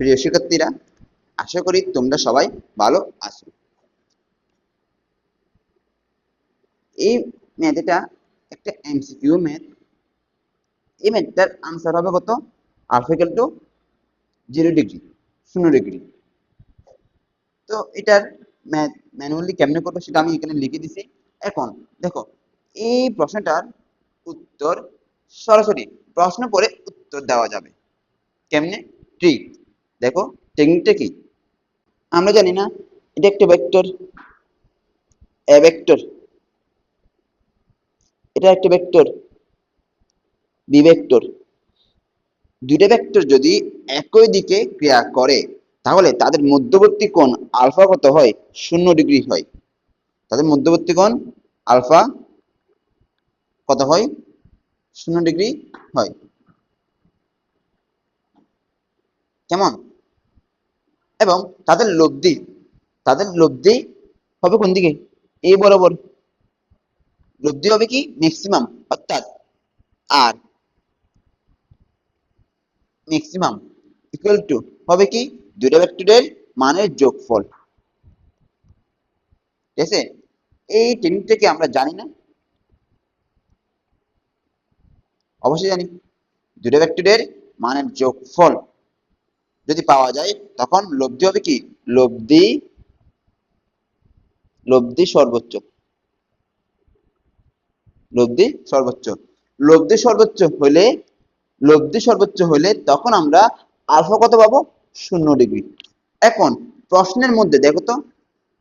প্রিয় শিক্ষার্থীরা, আশা করি তোমরা সবাই ভালো আছো। এই ম্যাথটা একটা এমসিকিউ ম্যাথ। এই ম্যাথটার আনসার হবে কত? Alpha equal to 0 degree, 0 degree. তো এটার ম্যাথ ম্যানুয়ালি কেমনে করবো সেটা আমি এখানে লিখে দিছি। এখন দেখো, এই প্রশ্নটার উত্তর সরাসরি প্রশ্ন পড়ে উত্তর দেওয়া যাবে কেমনে? ট্রিক দেখো, টেকনিকটা কি আমরা জানি না। এটা একটা ভেক্টর, এ ভেক্টর, এটা একটা ভেক্টর, বি ভেক্টর। দুইটা ভেক্টর যদি একই দিকে ক্রিয়া করে তাহলে তাদের মধ্যবর্তী কোণ আলফা কত হয়? 0 ডিগ্রি হয়। তাদের মধ্যবর্তী কোণ আলফা কত হয়? 0 ডিগ্রি হয়। কেমন? এবং তাদের লব্ধি হবে কোন দিকে? এ বরাবর। লব্ধি হবে কি? ম্যাক্সিমাম, অর্থাৎ আর ম্যাক্সিমাম ইকুয়াল টু হবে কি? দুইটা ভেক্টরের মানের যোগফল। ঠিক আছে? এই টেকনিকটাকে আমরা জানি না? অবশ্যই জানি। দুইটা ভেক্টরের মানের যোগফল যদি পাওয়া যায় তখন লব্ধি হবে কি? লব্ধি সর্বোচ্চ। লব্ধি সর্বোচ্চ। লব্ধি সর্বোচ্চ হলে তখন আমরা আলফা কত পাবো? 0 ডিগ্রি। এখন প্রশ্নের মধ্যে দেখো তো,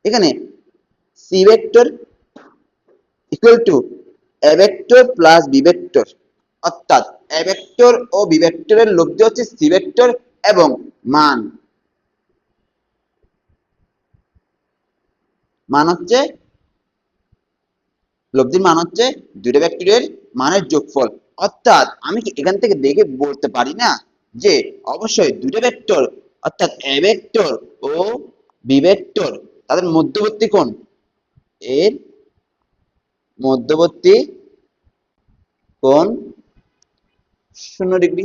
এখানে C vector equal to A vector plus B vector, অর্থাৎ এ ভেক্টর ও বি ভেক্টরের লব্ধি হচ্ছে সি ভেক্টর এবং মান হচ্ছে লব্ধির মান হচ্ছে দুইটা ভেক্টরের মানের যোগফল। অর্থাৎ আমি কি এখান থেকে দেখে বলতে পারি না যে অবশ্যই দুইটা ভেক্টর, অর্থাৎ এ ভেক্টর ও বি ভেক্টর, তাদের মধ্যবর্তী কোণ, এর মধ্যবর্তী কোণ 0 ডিগ্রি।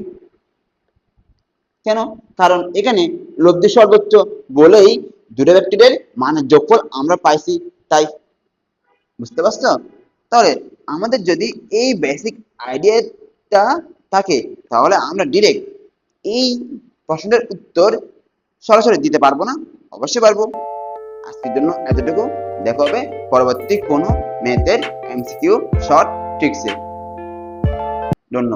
কেন? কারণ এখানে লব্ধি সর্বোচ্চ বলেই দুটো ভেক্টরের মানের যোগফল আমরা পাইছি, তাই। বুঝতে পারছো? তাহলে আমাদের যদি এই বেসিক আইডিয়াটা থাকে তাহলে আমরা ডিরেক্ট এই প্রশ্নের উত্তর সরাসরি দিতে পারবো না? অবশ্যই পারবো। আজকের জন্য এতটুকু। দেখা হবে পরবর্তী কোনো ম্যাথের এমসিকিউ শর্ট ট্রিক্সে। ধন্যবাদ।